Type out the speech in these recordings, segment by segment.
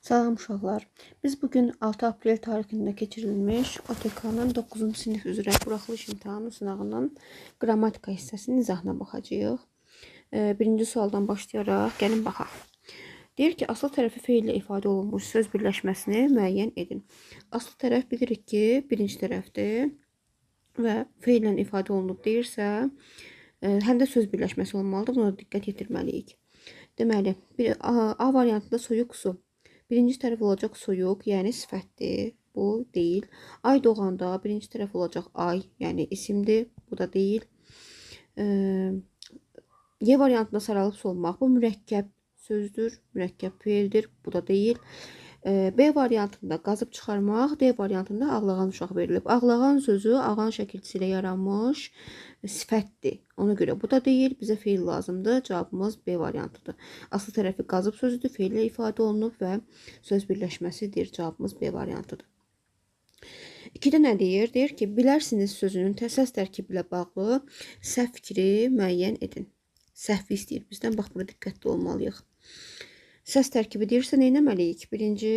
Salam uşaqlar. Biz bugün 6 aprel tarixində keçirilmiş OTK-nın 9-cu sinif üzrə buraxılış imtahanı sınağının qrammatika hissəsinin izahına baxacağıq. Birinci sualdan başlayaraq gəlin baxaq. Deyir ki, asıl tərəfi feillə ifadə olunmuş söz birləşməsini müəyyən edin. Asıl tərəf bilirik ki, birinci tərəfdir və feillə ifadə olunub deyirsə, həm də söz birləşməsi olmalıdır. Buna diqqət yetirməliyik. Deməli, A variantında soyuq su. Birinci tərəf olacaq soyuq, yəni sifətdir. Bu deyil. Ay doğanda birinci tərəf olacaq ay, yəni isimdir. Bu da deyil. Y variantında saralıb solmaq. Bu mürəkkəb sözdür, mürəkkəb feildir. Bu da deyil. B variantında qazıb çıxarmaq, D variantında ağlağan uşaq verilib. Ağlağan sözü ağan şəkilçisi ilə yaranmış sifətdir. Ona görə bu da deyil. Bizə feil lazımdır. Cavabımız B variantıdır. Asıl tərəfi qazıb sözüdür. Feillə ifadə olunub və söz birləşməsidir. Cavabımız B variantıdır. 2-də nə deyir? Deyir ki, bilərsiniz sözünün səs tərkibi ilə bağlı səhv fikri müəyyən edin. Səhvi istəyir bizdən. Bax, burada diqqətli olmalıyıq. Səs tərkibi deyirsə, nə etməliyik? Birinci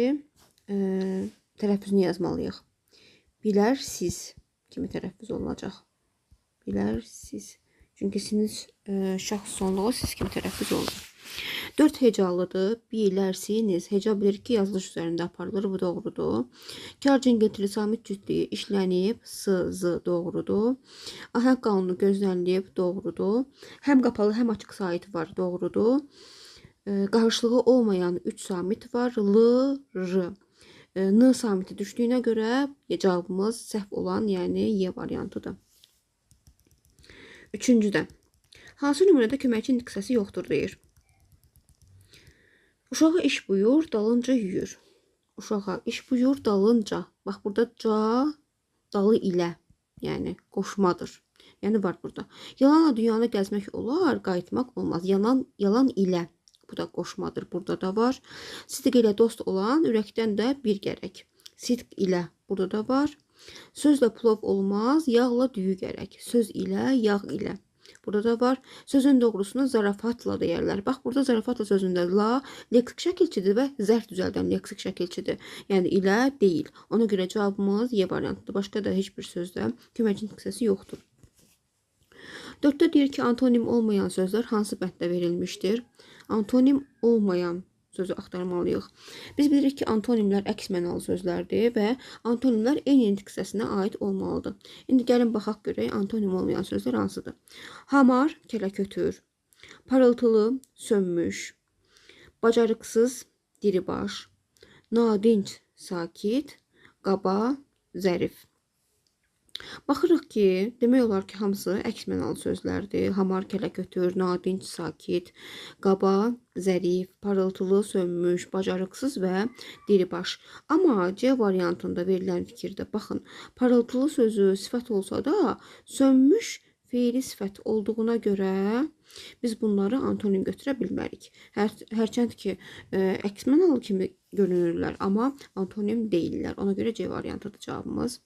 tələffüzünü yazmalıyıq. Bilər siz kimi tələffüz olunacaq. Bilər siz. Çünki siz şəxs sonluğu siz kimi tələffüz olunur. 4 hecalıdır. Bilərsiniz. Heca bilir ki, yazılış üzərində aparılır. Bu doğrudur. Kar cingiltili samit cütlüyü işlənib. Z doğrudur. Ahəng qanunu gözlənilib. Doğrudur. Həm qapalı, həm açıq sait var. Doğrudur. Qarşılığı olmayan 3 samit var. L, R. N samiti düşdüyünə görə cavabımız səhv olan, yəni Y variantıdır. Üçüncüdə. Hansı nümunədə köməkçi indiksiyası yoxdur deyir. Uşağa iş buyur, dalınca yüyür. Uşağa iş buyur, dalınca. Bax, burada ca, dalı ilə. Yəni, qoşmadır. Yəni, var burada. Yalanla dünyanı gəzmək olar, qayıtmaq olmaz. Yalan ilə. Bu da qoşmadır. Burada da var. Sidq ilə dost olan ürəkdən də bir gərək. Sidq ilə burada da var. Sözlə plov olmaz, yağla düyü gərək. Söz ilə, yağ ilə. Burada da var. Sözün doğrusunu zarafatla deyərlər. Bax, burada zarafatla sözündə la leksik şəkilçidir və zərf düzəldən leksik şəkilçidir. Yəni ilə deyil. Ona görə cavabımız Y variantıdır. Başqa da heç bir sözdə köməkçi indiksiyası yoxdur. 4-də deyir ki, antonim olmayan sözlər hansı bənddə verilmişdir? Antonim olmayan sözü axtarmalıyıq. Biz bilirik ki, antonimlər əks mənalı sözlərdir və antonimlər eyni indiksiyasına aid olmalıdır. İndi gəlin baxaq görək, antonim olmayan sözlər hansıdır? Hamar, kələkötür, parıltılı, sönmüş, bacarıqsız, diribaş, nadinc, sakit, qaba, zərif. Baxırıq ki, demək olar ki, hamısı əks mənalı sözlərdir. Hamar, kələkötür, nadinc, sakit, qaba, zərif, parıltılı, sönmüş, bacarıqsız və diribaş. Amma C variantında verilən fikirdə, baxın, parıltılı sözü sifət olsa da, sönmüş feili sifət olduğuna görə biz bunları antonim götürə bilmərik. Hərçənd ki, əks mənalı kimi görünürlər, amma antonim deyirlər. Ona görə C variantıdır cavabımız.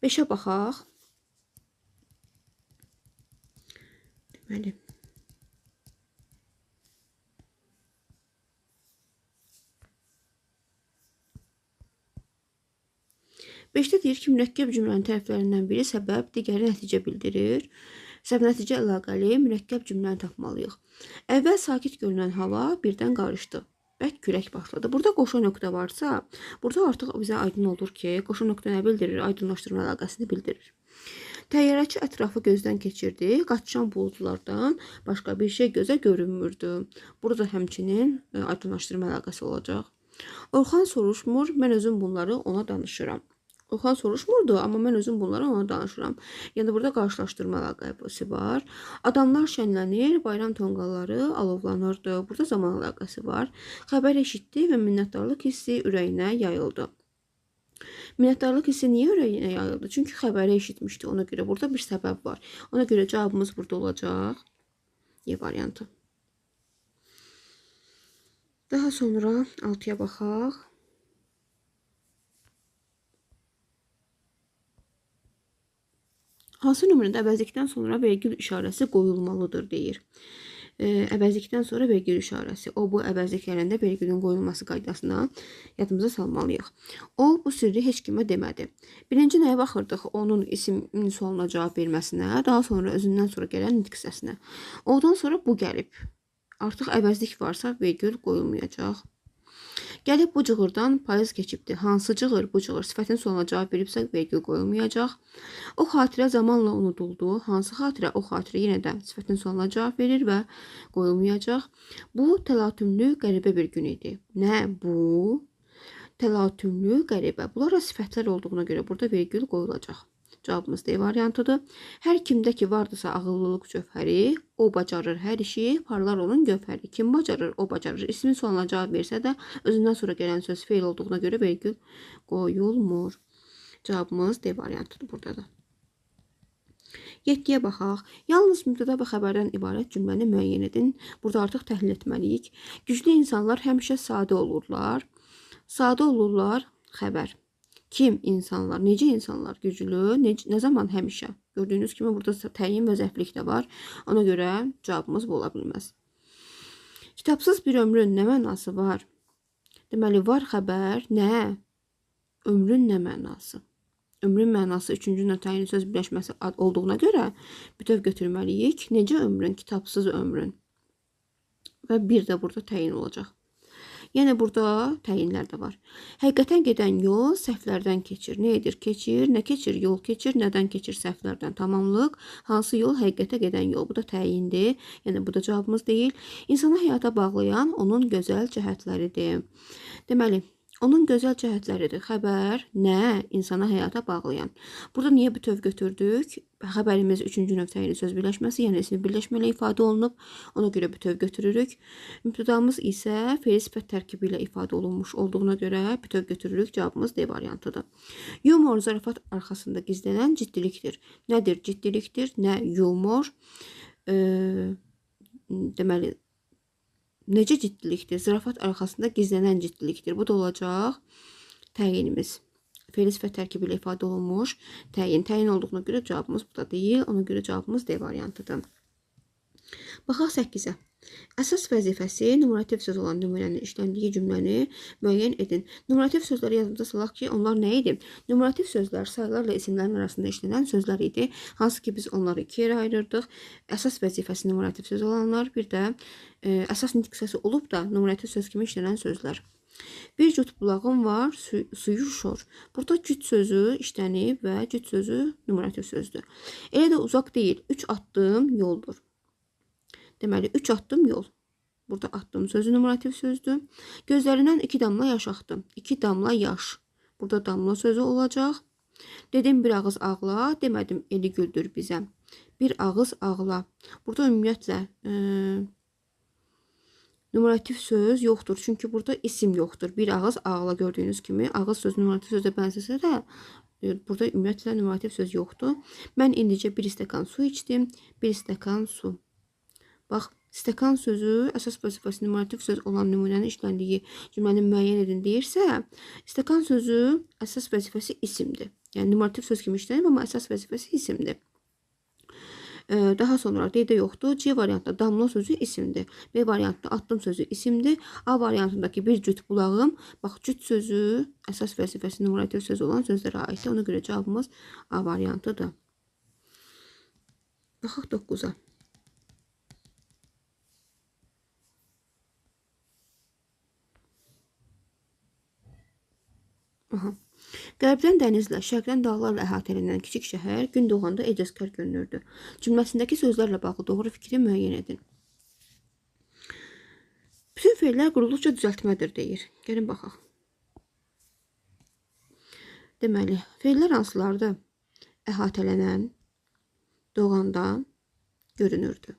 5-ə baxaq. Deməli. Beşdə deyir ki, mürəkkəb cümlənin tərəflərindən biri səbəb, digəri nəticə bildirir. Səbəb-nəticə əlaqəli mürəkkəb cümləni tapmalıyıq. Əvvəl sakit görünən hava birdən qarışdı. Bərk külək başladı. Burada qoşa nöqtə varsa, burada artıq bizə aydın olur ki, qoşa nöqtə nə bildirir? Aydınlaşdırma əlaqəsini bildirir. Təyyarəçi ətrafı gözdən keçirdi. Qaçışan buludlardan başqa bir şey gözə görünmürdü. Burada həmçinin aydınlaşdırma əlaqəsi olacaq. Orxan soruşmur, mən özüm bunları ona danışıram. Orxan soruşmurdu, amma mən özüm bunları ona danışıram. Yəni, burada qarşılaşdırma əlaqəsi var. Adamlar şənlənir, bayram tonqalları alovlanırdı. Burada zaman əlaqəsi var. Xəbər eşitdi və minnətdarlıq hissi ürəyinə yayıldı. Minnətdarlıq hissi niyə ürəyinə yayıldı? Çünki xəbəri eşitmişdi. Ona görə burada bir səbəb var. Ona görə cavabımız burada olacaq. Y variantı. Daha sonra 6-ya baxaq. Hansı nömrədə əvəzlikdən sonra vergül işarəsi qoyulmalıdır deyir. Əvəzlikdən sonra vergül işarəsi. O, bu əvəzliklərində vergülün qoyulması qaydasına yadımıza salmalıyıq. O, bu sirri heç kimə demədi. Birinci nəyə baxırdıq? Onun ismin sualına cavab verməsinə, daha sonra özündən sonra gələn nitq səsinə. Ondan sonra bu gəlib. Artıq əvəzlik varsa vergül qoyulmayacaq. Gəlib bu cığırdan payız keçibdi. Hansı cığır? Bu cığır. Sifətin sonuna cavab veribsə vergül qoyulmayacaq. O xatirə zamanla unuduldu. Hansı xatirə? O xatirə yenə də sifətin sonuna cavab verir və qoyulmayacaq. Bu təlatümlü qəribə bir gün idi. Nə bu? Təlatümlü qəribə. Bunlar sifətlər olduğuna görə burada vergül qoyulacaq. Cavabımız D variantıdır. Hər kimdə ki vardısa ağıllılıq cövhəri, o bacarır hər işi, parlar onun gövhəri. Kim bacarır? O bacarır. İsmin sonuna cavab versə də özündən sonra gələn söz feil olduğuna görə vergül qoyulmur. Cavabımız D variantıdır burada da. 7-yə baxaq. Yalnız mübtəda və xəbərdən ibarət cümləni müəyyən edin. Burada artıq təhlil etməliyik. Güclü insanlar həmişə sadə olurlar. Sadə olurlar, xəbər. Kim insanlar, necə insanlar, güclü, nə zaman həmişə. Gördüyünüz kimi burada təyin və zəflik də var. Ona görə cavabımız bu ola bilməz. Kitabsız bir ömrün nə mənası var? Deməli, var xəbər, nə? Ömrün nə mənası? Ömrün mənası 3-cü nöqtəyin söz birləşməsi olduğuna görə bütöv götürməliyik. Necə ömrün, kitabsız ömrün. Və bir də burada təyin olacaq. Yəni burada təyinlər də var. Həqiqətən gedən yol səhvlərdən keçir. Nə edir? Keçir. Nə keçir? Yol keçir. Nədən keçir? Səhvlərdən. Tamamlıq. Hansı yol? Həqiqətə gedən yol. Bu da təyindir. Yəni bu da cavabımız deyil. İnsanı həyata bağlayan onun gözəl cəhətləridir. Deməli, onun gözəl cəhətləridir. Xəbər, nə? İnsana həyata bağlayan. Burada niyə bütöv götürdük? Xəbərimiz 3-cü nöqtəyin söz birləşməsi, yəni ismi birləşmələ ifadə olunub. Ona görə bütöv götürürük. Mübtədamız isə fe'li sifət tərkibi ilə ifadə olunmuş olduğuna görə bütöv götürürük. Cavabımız D variantıdır. Yumor zarafat arxasında gizlənən ciddilikdir. Nədir ciddilikdir? Nə yumor? Deməli, necə ciddilikdir? Zarafat arxasında gizlənən ciddilikdir. Bu da olacaq təyinimiz. Fe'li sifət tərkibi ilə ifadə olunmuş təyin olduğuna görə cavabımız bu da deyil. Ona görə cavabımız D variantıdır. Baxaq 8-ə. Əsas vəzifəsi numerativ söz olan nümunənin işləndiyi cümləni müəyyən edin. Numerativ sözləri yadımıza salaq ki, onlar nə idi? Numerativ sözlər sayılarla isimlərin arasında işlənən sözlər idi. Hansı ki, biz onları 2 yerə ayırırdıq. Əsas vəzifəsi numerativ söz olanlar, bir də əsas nitq səsi olub da numerativ söz kimi işlənən sözlər. Bir cüt bulağım var, suyu şor. Burada cüt sözü işlənib və cüt sözü numerativ sözdür. Elə də uzaq deyil. 3 addım yoldur. Deməli, 3 addım yol. Burada addım sözü numerativ sözdür. Gözlərindən 2 damla yaş axdı. 2 damla yaş. Burada damla sözü olacaq. Dedim bir ağız ağla, demədim eli güldür bizə. Bir ağız ağla. Burada ümumiyyətlə numerativ söz yoxdur. Çünki burada isim yoxdur. Bir ağız ağla gördüyünüz kimi. Ağız sözü numerativ sözə bənzəsə də burada ümumiyyətlə numerativ söz yoxdur. Mən indicə bir stəkan su içdim. Bir stəkan su. Bax, stəkan sözü əsas vəzifəsi numerativ söz olan nümunənin işləndiyi cümləni müəyyən edin deyirsə, stəkan sözü əsas vəzifəsi isimdir. Yəni numerativ söz kimi işlənib, amma əsas vəzifəsi isimdir. Daha sonra D-də yoxdur. C variantında damla sözü isimdir. B variantında addım sözü isimdir. A variantındakı bir cüt bulağım. Bax, cüt sözü əsas vəzifəsi numerativ söz olan sözlərə aiddir. Ona görə cavabımız A variantıdır. Baxaq 9-a. Qərbdən dənizlə, şərqdən dağlarla əhatələnən kiçik şəhər gün doğanda ecazkar görünürdü. Cümləsindəki sözlərlə bağlı doğru fikri müəyyən edin. Bütün fe'llər qurulduqca düzəltmədir deyir. Gəlin baxaq. Deməli, fe'llər hansılardır? Əhatələnən, doğanda, görünürdü.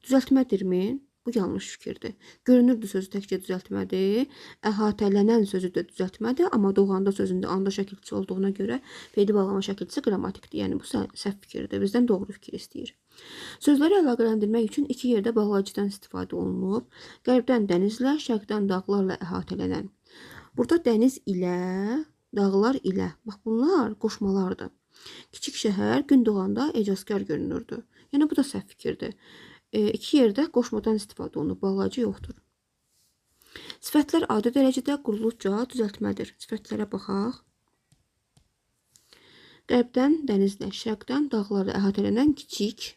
Düzəltmədirmi? Bu yanlış fikirdir. Görünürdü sözü təkcə düzəltmədir. Əhatələnən sözü də düzəltmədir. Amma doğanda sözündə anda şəkilçisi olduğuna görə fe'li bağlama şəkilçisi qrammatikdir. Yəni bu səhv fikirdir. Bizdən doğru fikir istəyir. Sözləri əlaqələndirmək üçün 2 yerdə bağlayıcıdan istifadə olunub. Qərbdən dənizlə, şərqdən dağlarla əhatələnən. Burada dəniz ilə, dağlar ilə. Bax, bunlar qoşmalardır. Kiçik şəhər gün doğanda ecazkar görünürdü. Yəni bu da səhv fikirdir. İki yerdə qoşmadan istifadə olunub, bağlayıcı yoxdur. Sifətlər adi dərəcədə quruluqca düzəltmədir. Sifətlərə baxaq. Qərbdən dənizlə, şərqdən dağlarla əhatələnən kiçik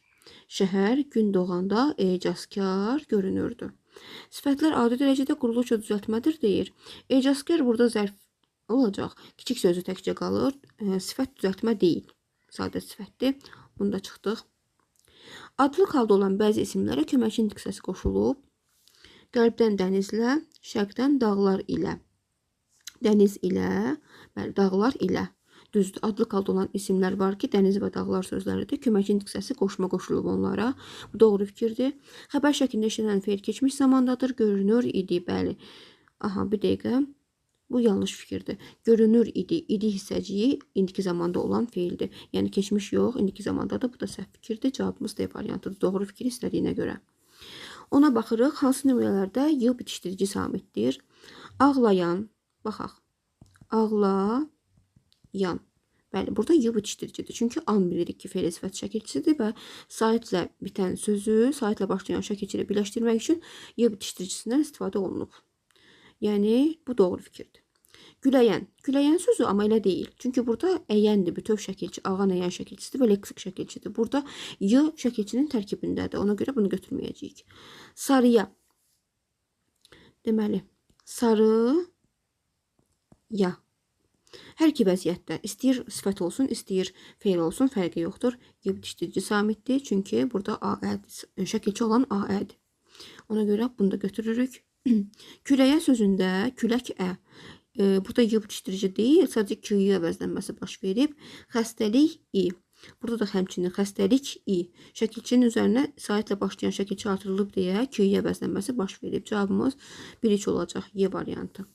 şəhər gün doğanda ecazkar görünürdü. Sifətlər adi dərəcədə quruluqca düzəltmədir deyir. Ecazkar burada zərf olacaq. Kiçik sözü təkcə qalır. Sifət düzəltmə deyil. Sadə sifətdir. Bunu da çıxdıq. Adlıq halda olan bəzi isimlərə köməkçi indiksiyası qoşulub. Qərbdən dənizlə, şərqdən dağlar ilə. Dəniz ilə, bəli, dağlar ilə. Düzdür, adlıq halda olan isimlər var ki, dəniz və dağlar sözləridir. Köməkçi indiksiyası qoşma qoşulub onlara. Bu doğru fikirdir. Xəbər şəklində işlənən feil keçmiş zamandadır. Görünür idi, bəli. Aha, bir dəqiqə. Bu yanlış fikirdir. Görünür idi. İdi hissəciyi indiki zamanda olan feildir. Yəni keçmiş yox, indiki zamandadır. Bu da səhv fikirdir. Cavabımız D variantıdır. Doğru fikir istədiyinə görə. Ona baxırıq. Hansı nümunələrdə y bitişdirici samitdir? Ağlayan, baxaq. Ağlayan. Bəli, burada y bitişdiricidir. Çünki an bilirik ki, feil sifət şəkilçisidir və saitlə bitən sözü, saitlə başlayan şəkilçi ilə birləşdirmək üçün y bitişdiricisindən istifadə olunub. Yəni, bu doğru fikirdir. Güləyən. Güləyən sözü amma elə deyil. Çünki burada əyəndir, bütöv şəkilçi, ağan əyən şəkilçisidir və leksik şəkilçidir. Burada y şəkilçinin tərkibindədir. Ona görə bunu götürməyəcəyik. Sarıya. Deməli, sarı ya. Hər iki vəziyyətdə istəyir sifət olsun, istəyir feil olsun, fərqi yoxdur. Y bitişdirici samitdir. Çünki burada şəkilçi olan Aə-dir. Ona görə bunu da götürürük. Küləyə sözündə külək ə. Burada y bitişdirici deyil, sadəcə k-yə əvəzlənməsi baş verib. Xəstəlik i. Burada da həmçinin xəstəlik i. Şəkilçinin üzərinə saitlə başlayan şəkilçi artırılıb deyə k-yə əvəzlənməsi baş verib. Cavabımız 1-2 olacaq. Y variantı.